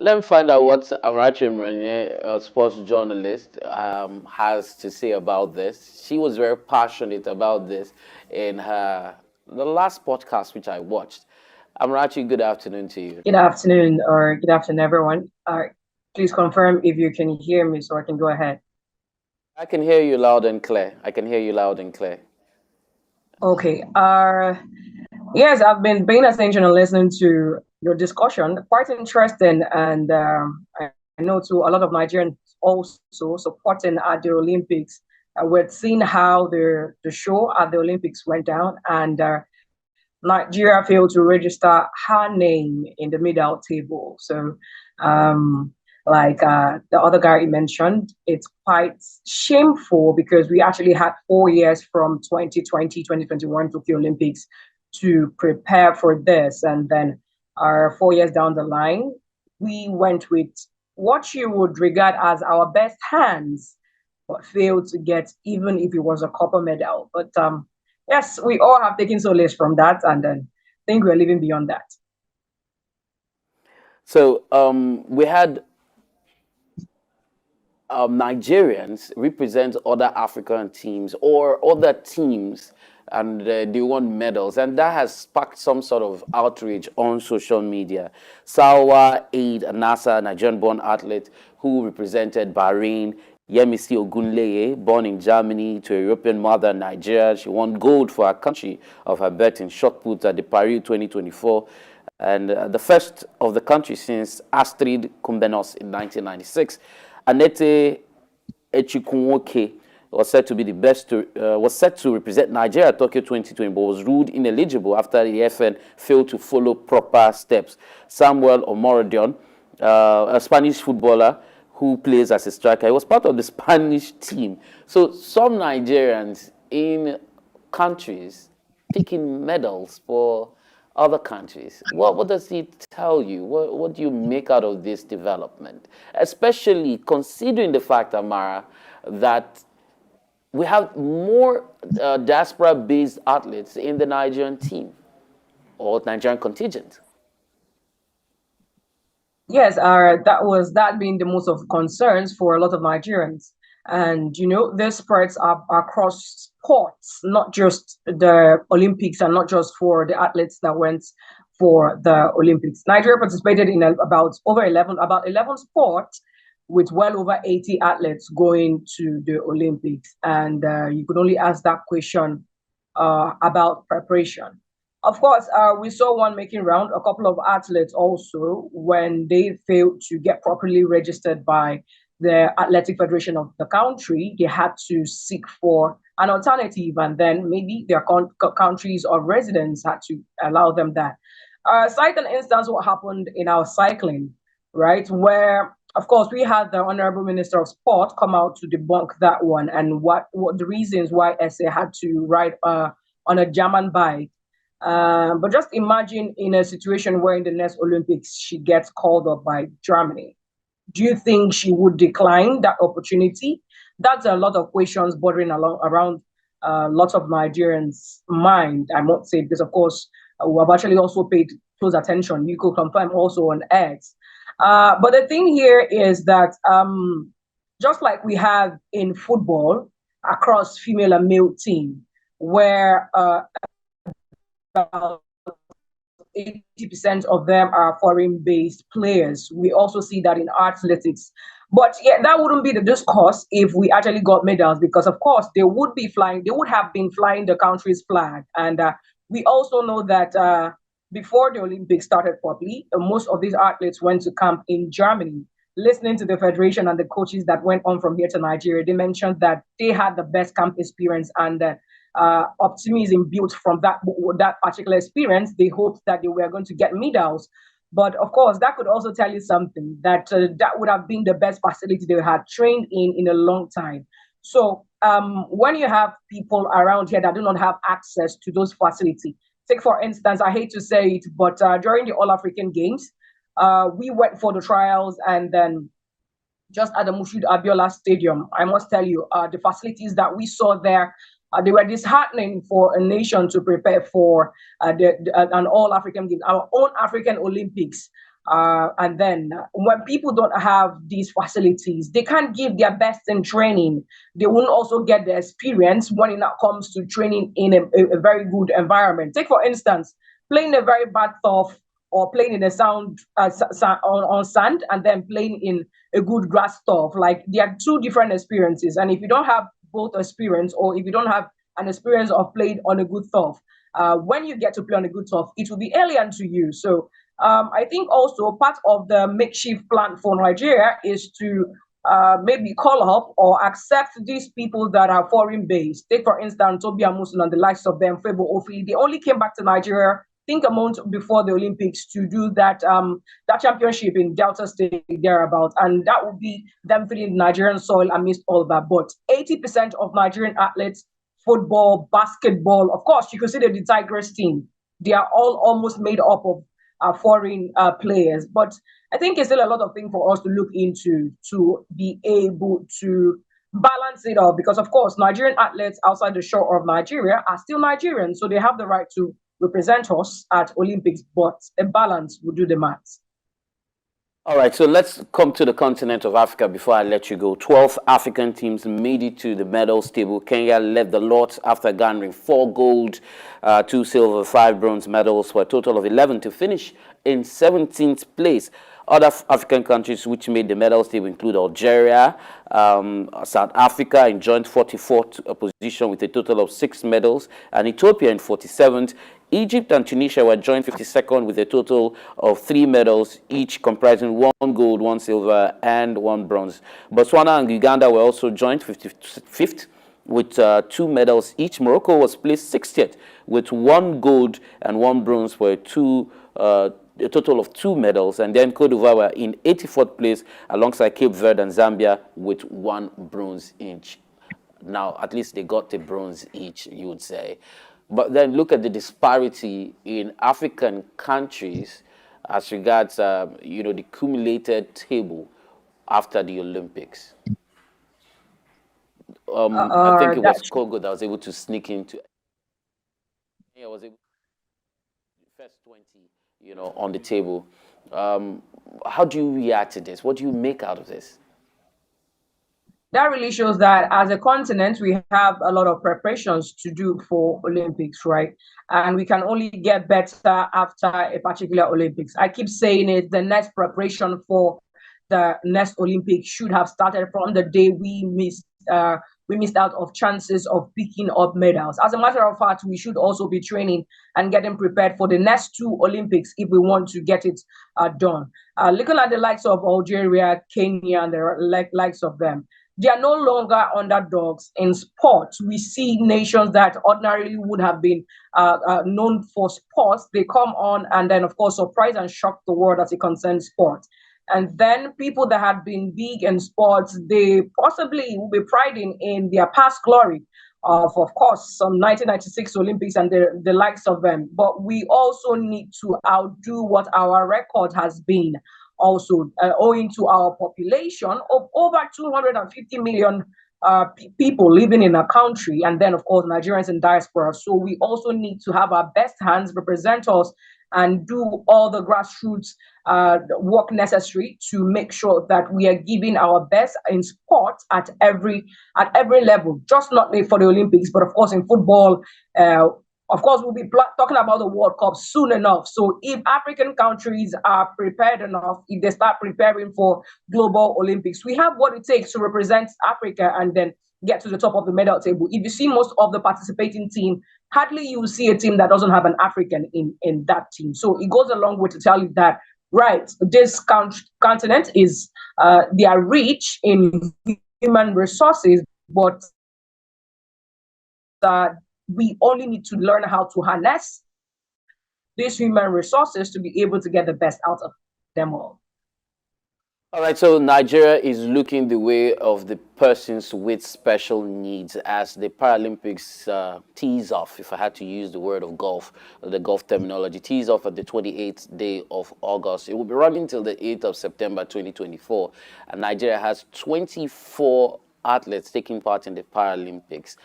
Let me find out what Amarachi Emereonye, a sports journalist, has to say about this. She was very passionate about this in her the last podcast which I watched. Amarachi, good afternoon to you. Good afternoon, or good afternoon, everyone. Please confirm if you can hear me so I can go ahead. I can hear you loud and clear. I can hear you loud and clear. Okay. Yes, I've been paying attention and listening to your discussion. Quite interesting, and I know too a lot of Nigerians also supporting at the Olympics. We're seeing how the show at the Olympics went down, and Nigeria failed to register her name in the medal table. So, um, the other guy you mentioned, it's quite shameful because we actually had 4 years from 2020, 2021 Tokyo Olympics to prepare for this. And then our 4 years down the line, we went with what you would regard as our best hands, but failed to get even if it was a copper medal. But yes, we all have taken solace from that, and then think we're living beyond that. So we had Nigerians represent other African teams or other teams, and they won medals, and that has sparked some sort of outrage on social media. Salwa Aid Anasa, Nigerian-born athlete who represented Bahrain. Yemisi Ogunleye, born in Germany to a European mother, Nigeria. She won gold for her country of her birth in shot put at the Paris 2024, and the first of the country since Astrid Kumbenos in 1996. Anete Echikunwoke was said to be the best was set to represent Nigeria at Tokyo 2020, but was ruled ineligible after the FN failed to follow proper steps. Samuel Omorodion, a Spanish footballer who plays as a striker, he was part of the Spanish team. So some Nigerians in countries taking medals for other countries. What does it tell you? What do you make out of this development? Especially considering the fact, Amara, that we have more diaspora-based athletes in the Nigerian team or Nigerian contingent. Yes, that being the most of concerns for a lot of Nigerians. And this spreads up across sports, not just the Olympics and not just for the athletes that went for the Olympics. Nigeria participated in about 11 sports with well over 80 athletes going to the Olympics. And you could only ask that question about preparation. Of course, we saw one making round, a couple of athletes also, when they failed to get properly registered by the Athletic Federation of the country, they had to seek for an alternative, and then maybe their countries or residents had to allow them that. Cite an instance what happened in our cycling, right? Where, of course, we had the Honorable Minister of Sport come out to debunk that one and what the reasons why SA had to ride on a German bike. But just imagine in a situation where in the next Olympics she gets called up by Germany. Do you think she would decline that opportunity? That's a lot of questions bordering along around lots of Nigerians' mind, I must say, because of course we have actually also paid close attention. You could confirm also on X. But the thing here is that just like we have in football across female and male team, where about 80% of them are foreign-based players. We also see that in athletics. But yeah, that wouldn't be the discourse if we actually got medals, because of course they would have been flying the country's flag. And we also know that before the Olympics started properly, most of these athletes went to camp in Germany. Listening to the federation and the coaches that went on from here to Nigeria, they mentioned that they had the best camp experience, and optimism built from that particular experience. They hoped that they were going to get medals, but of course, that could also tell you something that that would have been the best facility they had trained in a long time. So when you have people around here that do not have access to those facilities, take for instance, I hate to say it, but during the All African Games, we went for the trials, and then just at the Mushood Abiola Stadium, I must tell you, the facilities that we saw there, they were disheartening for a nation to prepare for an all-African Games, our own African Olympics. And then when people don't have these facilities, they can't give their best in training. They won't also get the experience when it now comes to training in a very good environment. Take, for instance, playing a very bad turf or playing in a sound on sand and then playing in a good grass turf. Like, they are two different experiences. And if you don't have both experience, or if you don't have an experience of playing on a good turf, when you get to play on a good turf, it will be alien to you. So I think also part of the makeshift plan for Nigeria is to maybe call up or accept these people that are foreign based. Take, for instance, Toby Amusun and the likes of them, Febo Ofi. They only came back to Nigeria, think, a month before the Olympics to do that championship in Delta State thereabout, and that would be them feeling Nigerian soil amidst all that. But 80% of Nigerian athletes, football, basketball, of course, you consider the Tigers team, they are all almost made up of foreign players. But I think it's still a lot of things for us to look into to be able to balance it all, because of course Nigerian athletes outside the shore of Nigeria are still Nigerians, so they have the right to represent us at Olympics, but a balance will do the maths. All right, so let's come to the continent of Africa before I let you go. 12 African teams made it to the medals table. Kenya led the lot after garnering 4 gold, 2 silver, 5 bronze medals for a total of 11 to finish in 17th place. Other African countries which made the medals table include Algeria, South Africa in joint 44th position with a total of 6 medals, and Ethiopia in 47th. Egypt and Tunisia were joint 52nd with a total of 3 medals, each comprising 1 gold, 1 silver, and 1 bronze. Botswana and Uganda were also joint 55th with 2 medals each. Morocco was placed 60th with 1 gold and 1 bronze for a total of 2 medals, and then Cote d'Ivoire were in 84th place alongside Cape Verde and Zambia with 1 bronze each. Now, at least they got a bronze each, you would say. But then look at the disparity in African countries as regards, the cumulated table after the Olympics. I think it was Congo that was able to sneak into. Yeah, was able first 20, on the table. How do you react to this? What do you make out of this? That really shows that as a continent, we have a lot of preparations to do for Olympics, right? And we can only get better after a particular Olympics. I keep saying it, the next preparation for the next Olympics should have started from the day we missed out of chances of picking up medals. As a matter of fact, we should also be training and getting prepared for the next 2 Olympics if we want to get it done. Looking at the likes of Algeria, Kenya, and the likes of them, they are no longer underdogs in sports. We see nations that ordinarily would have been known for sports. They come on and then, of course, surprise and shock the world as it concerns sports. And then people that had been big in sports, they possibly will be priding in their past glory of course, some 1996 Olympics and the likes of them. But we also need to outdo what our record has been. Also, owing to our population of over 250 million people living in a country, and then, of course, Nigerians in diaspora. So we also need to have our best hands represent us and do all the grassroots work necessary to make sure that we are giving our best in sports at every level, just not for the Olympics, but of course in football. Of course, we'll be talking about the World Cup soon enough. So if African countries are prepared enough, if they start preparing for global Olympics, we have what it takes to represent Africa and then get to the top of the medal table. If you see most of the participating team, hardly you will see a team that doesn't have an African in that team. So it goes a long way to tell you that, right, this continent is, they are rich in human resources, but we only need to learn how to harness these human resources to be able to get the best out of them all. All right, so Nigeria is looking the way of the persons with special needs as the Paralympics tees off, if I had to use the word of golf, the golf terminology, tees off at the 28th day of August. It will be running till the 8th of September 2024, and Nigeria has 24 athletes taking part in the Paralympics,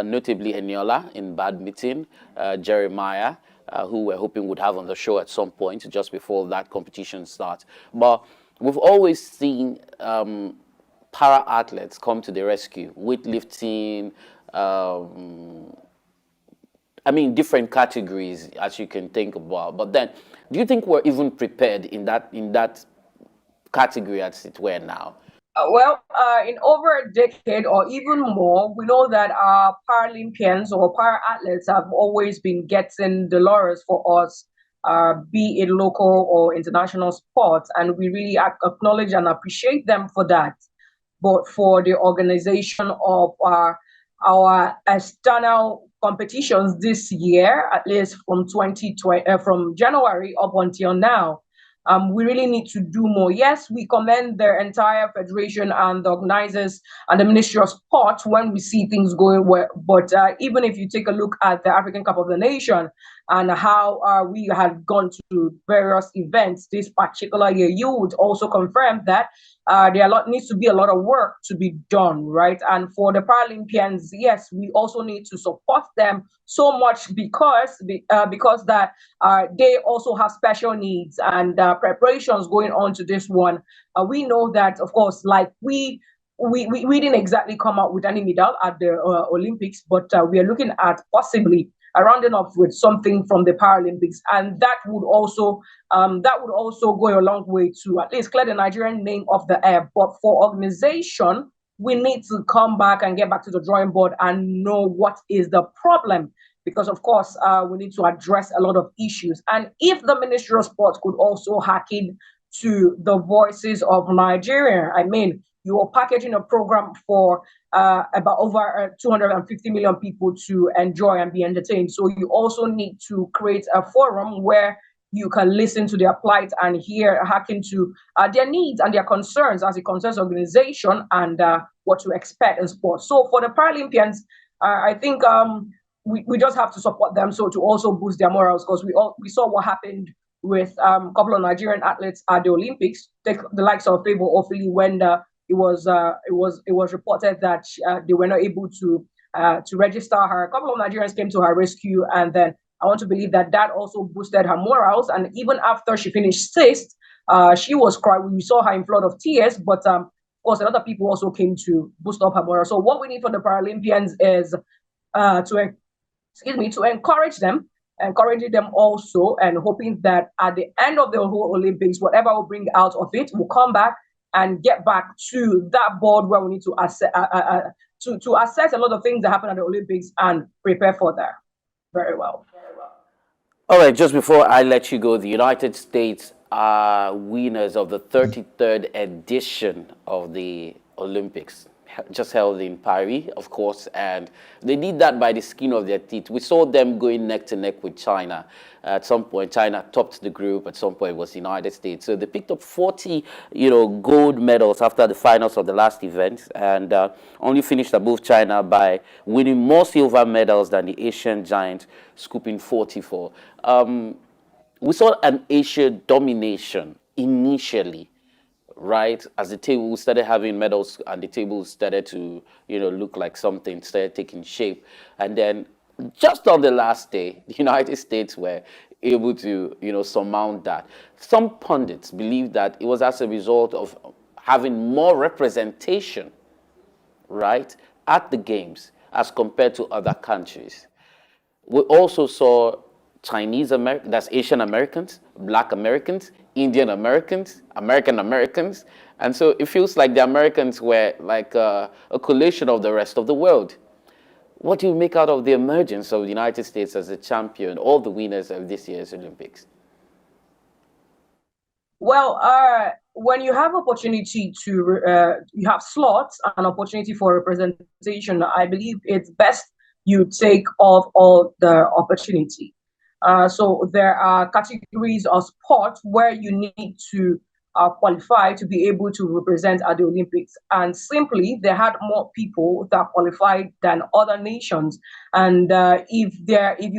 notably Eniola in badminton, Jeremiah, who we're hoping would have on the show at some point just before that competition starts. But we've always seen para athletes come to the rescue, weightlifting, I mean, different categories as you can think about. But then, do you think we're even prepared in that category as it were now? In over a decade or even more, we know that our Paralympians or para athletes have always been getting the laurels for us, be it local or international sports, and we really acknowledge and appreciate them for that. But for the organization of our external competitions this year, at least from 2020, from January up until now, we really need to do more. Yes, we commend the entire federation and the organizers and the Ministry of Sport when we see things going well. But even if you take a look at the African Cup of the Nation and how we had gone to various events this particular year, you would also confirm that needs to be a lot of work to be done, right? And for the Paralympians, yes, we also need to support them so much because that they also have special needs and preparations going on to this one. We know that, of course, like we didn't exactly come out with any medal at the Olympics, but we are looking at possibly rounding up with something from the Paralympics, and that would also go a long way to at least clear the Nigerian name off the air. But for organization, we need to come back and get back to the drawing board and know what is the problem, because of course we need to address a lot of issues. And if the Ministry of Sports could also hack in to the voices of Nigeria, I mean, you are packaging a program for about over 250 million people to enjoy and be entertained. So you also need to create a forum where you can listen to their plight and hack into their needs and their concerns as it concerns organization and what to expect in sports. So for the Paralympians, I think we just have to support them, so to also boost their morals, because we saw what happened with a couple of Nigerian athletes at the Olympics, take the likes of Favour Ofili, when it was reported that they were not able to register her. A couple of Nigerians came to her rescue, and then I want to believe that also boosted her morals. And even after she finished sixth, she was crying. We saw her in flood of tears, but of course, a lot of people also came to boost up her morale. So what we need for the Paralympians is to encourage them, encouraging them also, and hoping that at the end of the whole Olympics, whatever will bring out of it will come back and get back to that board where we need to assess a lot of things that happen at the Olympics and prepare for that very well. All right, just before I let you go, the United States are winners of the 33rd edition of the Olympics, just held in Paris, of course, and they did that by the skin of their teeth. We saw them going neck to neck with China. At some point, China topped the group. At some point, it was the United States. So they picked up 40, gold medals after the finals of the last event, and only finished above China by winning more silver medals than the Asian giant, scooping 44. We saw an Asia domination initially, right? As the table started having medals and the table started to, look like something, started taking shape. And then just on the last day, the United States were able to, surmount that. Some pundits believe that it was as a result of having more representation, right, at the games as compared to other countries. We also saw Chinese Americans, that's Asian Americans, Black Americans, Indian Americans, American Americans. And so it feels like the Americans were like a collation of the rest of the world. What do you make out of the emergence of the United States as a champion, all the winners of this year's Olympics? Well, when you have opportunity you have slots and opportunity for representation, I believe it's best you take off all the opportunity. So there are categories of sports where you need to qualify to be able to represent at the Olympics. And simply, they had more people that qualified than other nations. And if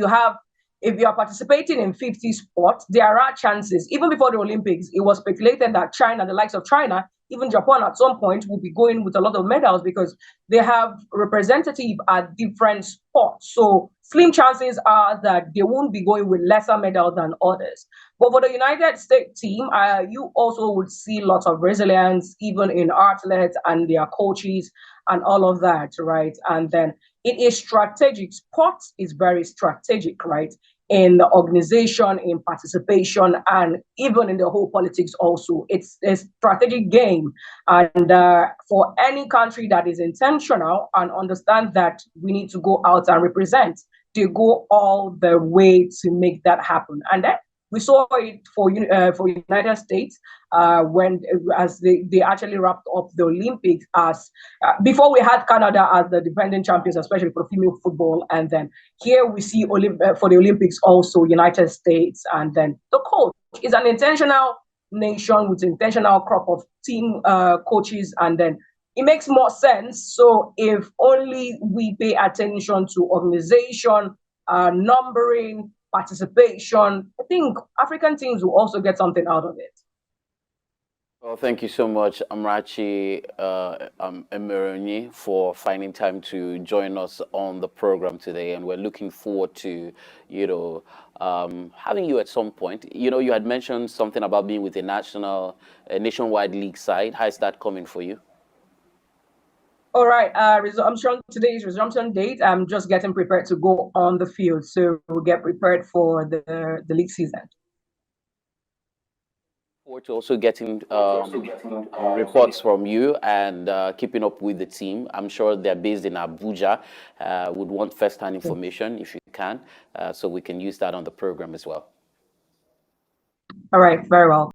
you are participating in 50 sports, there are chances. Even before the Olympics, it was speculated that China, the likes of China, even Japan at some point will be going with a lot of medals because they have representative at different sports. So slim chances are that they won't be going with lesser medals than others. But for the United States team, you also would see lots of resilience, even in athletes and their coaches and all of that, right? And then it is strategic. Sports is very strategic, right? In the organization, in participation, and even in the whole politics also. It's a strategic game. And for any country that is intentional and understand that we need to go out and represent, they go all the way to make that happen. And then we saw it for United States when as they actually wrapped up the Olympics as before we had Canada as the defending champions, especially for female football, and then here we see for the Olympics also United States, and then the coach is an intentional nation with intentional crop of team coaches, and then it makes more sense. So if only we pay attention to organization, numbering, participation, I think African teams will also get something out of it. Well, thank you so much, Amarachi Emereonye, for finding time to join us on the program today. And we're looking forward to, having you at some point. You had mentioned something about being with a nationwide league side. How is that coming for you? All right, today's resumption date. I'm just getting prepared to go on the field, so we'll get prepared for the league season. Forward to also getting reports from you and keeping up with the team. I'm sure they're based in Abuja. Would want first-hand information if you can, so we can use that on the program as well. All right, very well.